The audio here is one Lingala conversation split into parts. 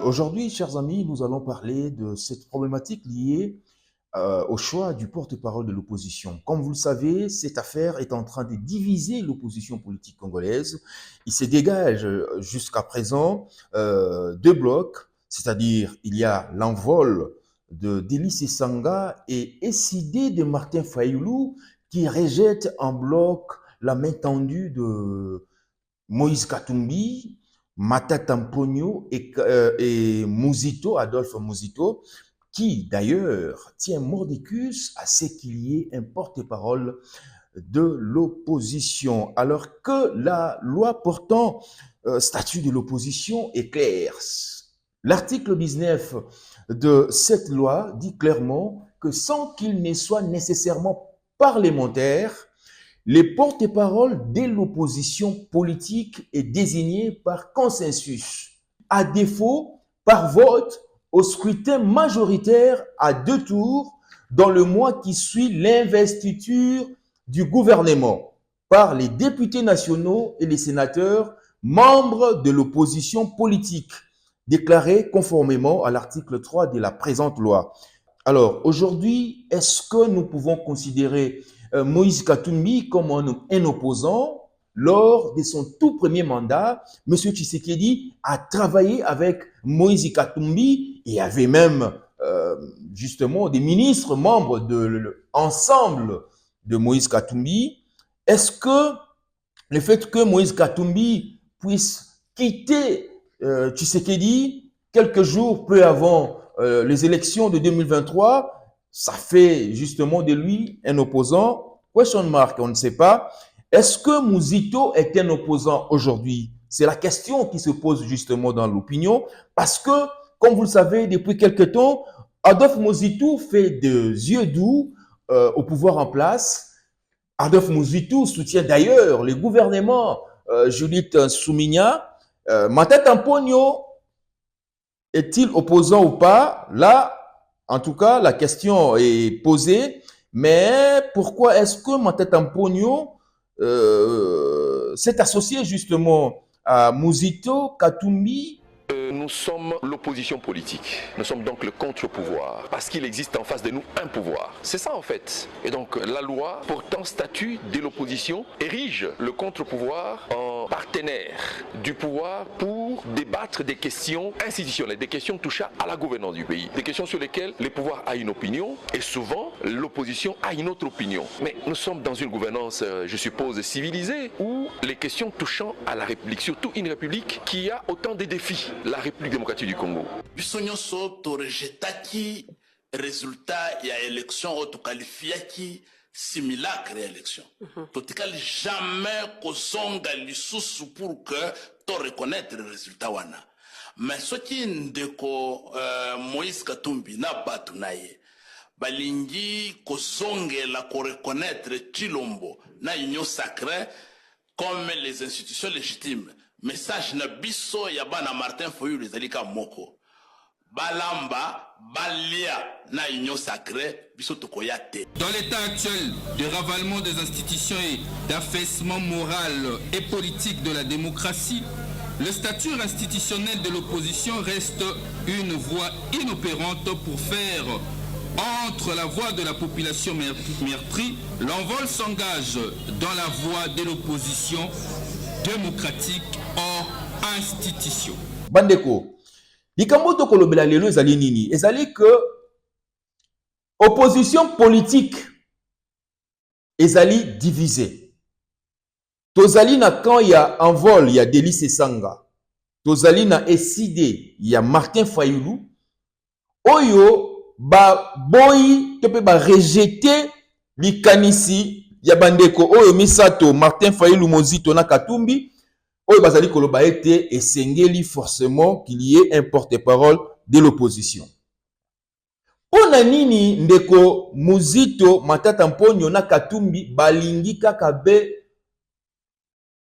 Aujourd'hui, chers amis, nous allons parler de cette problématique liée au choix du porte-parole de l'opposition. Comme vous le savez, cette affaire est en train de diviser l'opposition politique congolaise. Il se dégage jusqu'à présent deux blocs, c'est-à-dire il y a l'envol de Délice Sanga et Essidé de Martin Fayoulou qui rejette en bloc la main tendue de Moïse Katumbi, Matata Mpogno et Muzito, Adolphe Muzito, qui d'ailleurs tient mordicus à ce qu'il y ait un porte-parole de l'opposition, alors que la loi portant statut de l'opposition est claire. L'article 19 de cette loi dit clairement que sans qu'il ne soit nécessairement parlementaire, les porte-paroles de l'opposition politique est désigné par consensus, à défaut par vote au scrutin majoritaire à 2 tours dans le mois qui suit l'investiture du gouvernement par les députés nationaux et les sénateurs membres de l'opposition politique, déclarés conformément à l'article 3 de la présente loi. Alors, aujourd'hui, est-ce que nous pouvons considérer Moïse Katumbi comme un opposant? Lors de son tout premier mandat, M. Tshisekedi a travaillé avec Moïse Katumbi et avait même justement des ministres membres de l'ensemble de Moïse Katumbi. Est-ce que le fait que Moïse Katumbi puisse quitter Tshisekedi quelques jours peu avant les élections de 2023, ça fait justement de lui un opposant? Question mark, on ne sait pas. Est-ce que Muzito est un opposant aujourd'hui? C'est la question qui se pose justement dans l'opinion, parce que, comme vous le savez, depuis quelque temps, Adolphe Muzito fait des yeux doux au pouvoir en place. Adolphe Muzito soutient d'ailleurs le gouvernement Judith Suminwa. Matata Mpogno est-il opposant ou pas? Là, en tout cas, la question est posée. Mais pourquoi est-ce que Matata Mpogno s'est associé justement à Muzito, Katumbi? Nous sommes l'opposition politique. Nous sommes donc le contre-pouvoir. Parce qu'il existe en face de nous un pouvoir. C'est ça en fait. Et donc la loi portant statut de l'opposition érige le contre-pouvoir en partenaire du pouvoir pour débattre des questions institutionnelles, des questions touchant à la gouvernance du pays, des questions sur lesquelles le pouvoir a une opinion et souvent l'opposition a une autre opinion. Mais nous sommes dans une gouvernance, je suppose, civilisée où les questions touchant à la République, surtout une République qui a autant de défis, la République démocratique du Congo. Bisonyoso torejetaki résultat ya élection autoqualifiaki simulacre ya élection. Totikali jamais kozonga lisusu pour que to reconnaître le résultat wana. Mais ce qui ndeko Moïse Katumbi na batu naye balingi kozonge la ko reconnaître Chilombo na union sacrée comme les institutions légitimes. Message na biso ya bana Martin Fayoulou ezalika moko. Balamba, balia na union sacrée, biso tokoya te. Dans l'état actuel de ravalement des institutions et d'affaissement moral et politique de la démocratie, le statut institutionnel de l'opposition reste une voie inopérante pour faire entre la voix de la population meurtrie. L'envol s'engage dans la voie de l'opposition démocratique hors institution. Bandeko, likambo to kolobela lelo ezali nini? Ezali que opposition politique ezali divisée. Tozali na quand il y a envol, il y a Délice Sanga. Tozali na Essidé, il y a Martin Fayoulou. Oyo ba boyi to pe ba rejeter likanisi ya bandeko oyo misato Martin Fayoulou, Muzito na Katumbi. Oyo bazali koloba ete esengeli forcément qu'il y ait un porte-parole de l'opposition. Pona nini ndeko Muzito, Matata Mpogno na Katumbi balingi kaka be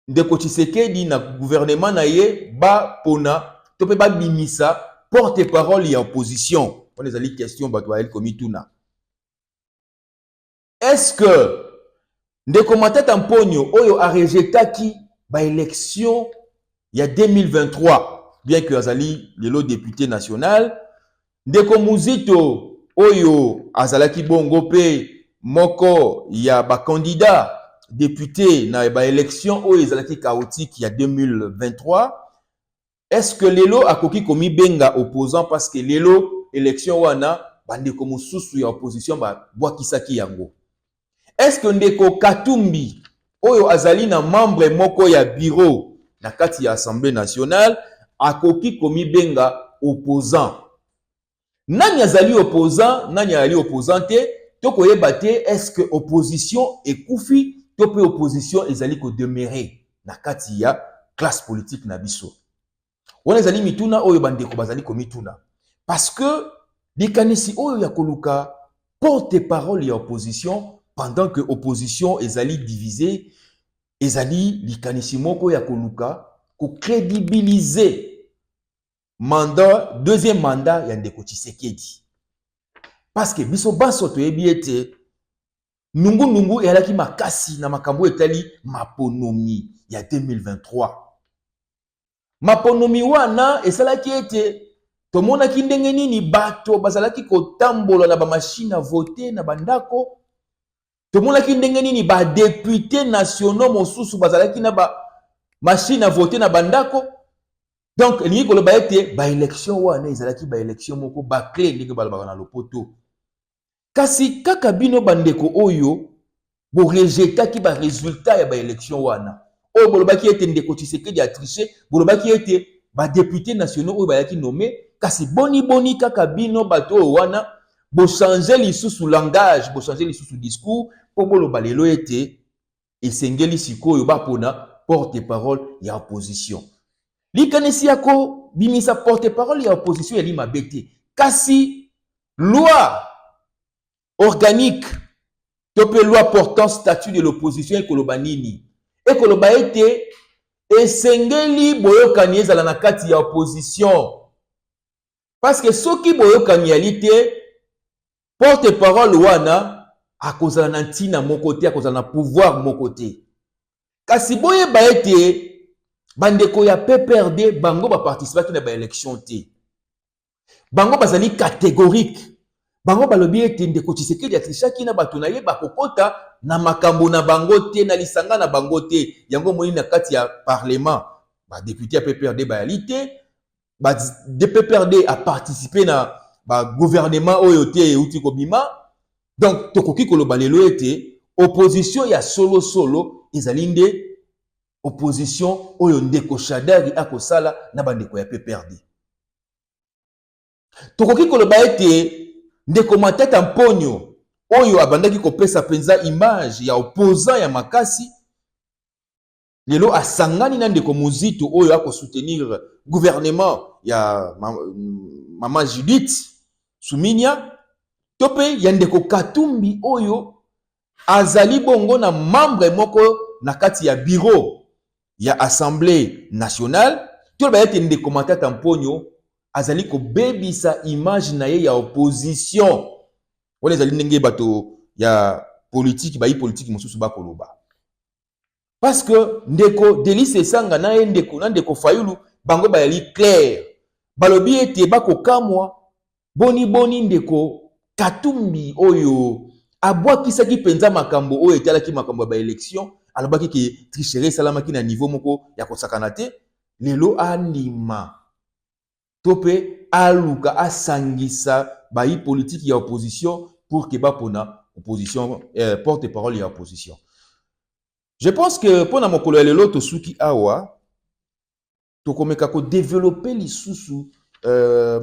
ndeko Tshisekedi na gouvernement na ye ba pona to pe ba bimisa porte-parole ya opposition? On ezali question bato ba el komituna. Est-ce que ndeko Matata Mpogno oyo a rejetaki ba élection il y a 2023 bien que azali lelo député national, ndeko Muzito oyo azalaki bongo pe moko ya ba candidat député na ba élection oyo ezalaki chaotique ya 2023. Est-ce que lelo akoki komi benga opposant parce que lelo élection wana bandeko mosusu ya opposition ba bwakisaki yango? Est-ce que ndeko Katumbi oyo azali na membre moko ya bureau na kati ya Assemblée nationale akoki komi benga opposant? Nani azali opposant, nani azali opposante, tokoyeba te est-ce que opposition ekufi to pe opposition ezali ko demeurer na kati ya classe politique na biso. Wana ezali mituna oyo bandeko bazali ko mituna parce que likanisi oyo ya koluka porte-parole ya opposition pendant que opposition ezali divisée, ezali likanisi moko ya koluka ko crédibiliser mandat, deuxième mandat ya ndeko Tshisekedi. Parce que biso baso toyebi ete nungu elaki makasi na makambo etali maponomi ya 2023. Maponomi wana esalaki ete tomonaki ndenge nini bato bazalaki kotambola na ba machine à voter na bandako. Tomonaki ndenge nini ba députés nationaux mosusu bazalaki na ba machine à voter na bandako. Donc, il y a été ba élection wana ezalaki ba élection moko ba clé ndenge balabaka na lopoto. Kasi kaka bino bandeko oyo bo rejetaki ba résultat ya ba élection wana. Oyo bolobaki ete ndeko Tshisekedi a triché, bolobaki ete ba députés nationaux oyo bayaki nommé, kasi boni kaka bino bato oyo wana bo changer lisusu langage, bo changer lisusu discours po boloba lelo ete esengeli sikoyo bapona porte-parole ya opposition. Likanisi yako bimisa porte-parole ya opposition yali mabete. Kasi loi organique tope loi portant statut de l'opposition ekoloba nini? Ekoloba ete esengeli boyokani ezala na kati ya opposition. Parce que soki boyokani yali te porte-parole wana akozala na ntina moko te, akozala na pouvoir moko te. Kasi boyeba ete bandeko ya PPRD bango ba participaki na ba élection te. Bango bazali catégorique. Bango balobi ete ndeko Tshisekedi atrishaki na bato na ye bakokota na makambo na bango te, na lisanga na bango te. Yango moni na kati ya parlement ba député ya PPRD ba yali te, ba de PPRD a participé na ba gouvernement oyo te euti kobima. Donc tokoki koloba lelo ete opposition ya solo ezali nde opposition oyo ndeko Shadari akosala na bandeko ya PPRD. Tokoki koloba ete ndeko Matata Mponyo oyo abandaki kopesa penza image ya opposant ya makasi, lelo asangani na ndeko Muzito oyo akosoutenir gouvernement ya Mama Judith Suminya, tope ya ndeko Katumbi oyo azali bongo na membre moko na kati ya bureau ya Assemblée nationale. Tout le monde ndeko Matata Mponyo azali ko bebisa image na ye ya opposition. Wale zali ndenge bato ya politique ba politique mosusu ba koloba. Parce que ndeko Delis Esanga na ye ndeko Fayulu bango ba yali clair. Balobi ete bako kamwa boni ndeko Katumbi oyo abwakisaki penza makambo oyo etalaki makambo ba élection. Alobaki ki tricherie salamaki na niveau moko ya kosakana te, lelo andima tope aluka asangisa bayi politique ya opposition pour que bapona opposition porte-parole ya opposition. Je pense que pona mokolo ya lelo tosuki awa tokomeka ko développer lisusu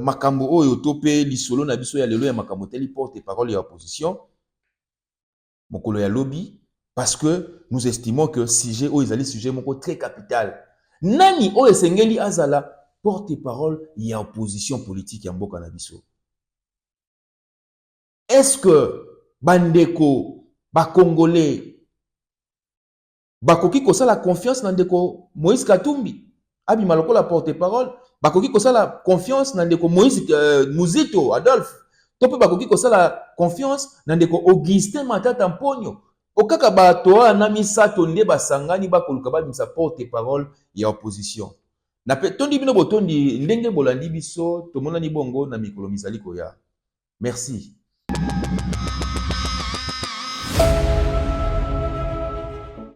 makambo oyo tope lisolo na biso ya lelo ya makambo teli porte-parole ya opposition mokolo ya lobby. Parce que nous estimons que sujet ou ezali sujet moko très capital. Nani o esengeli azala porte-parole ya opposition politique ya mboka na biso? Est-ce que bandeko ba congolais bakoki kosala confiance na ndeko Moïse Katumbi abima lokola porte-parole? Bakoki kosala confiance na ndeko Moïse Muzito Adolphe? Tope bakoki kosala confiance na ndeko Augustin Matata Mponyo? Okaka bato na misato nde basangani bakoluka babimisa porte-parole ya opposition. Na pe tondi bino botondi ndenge bolandi biso tomonani bongo na mikolo mizali koya. Merci.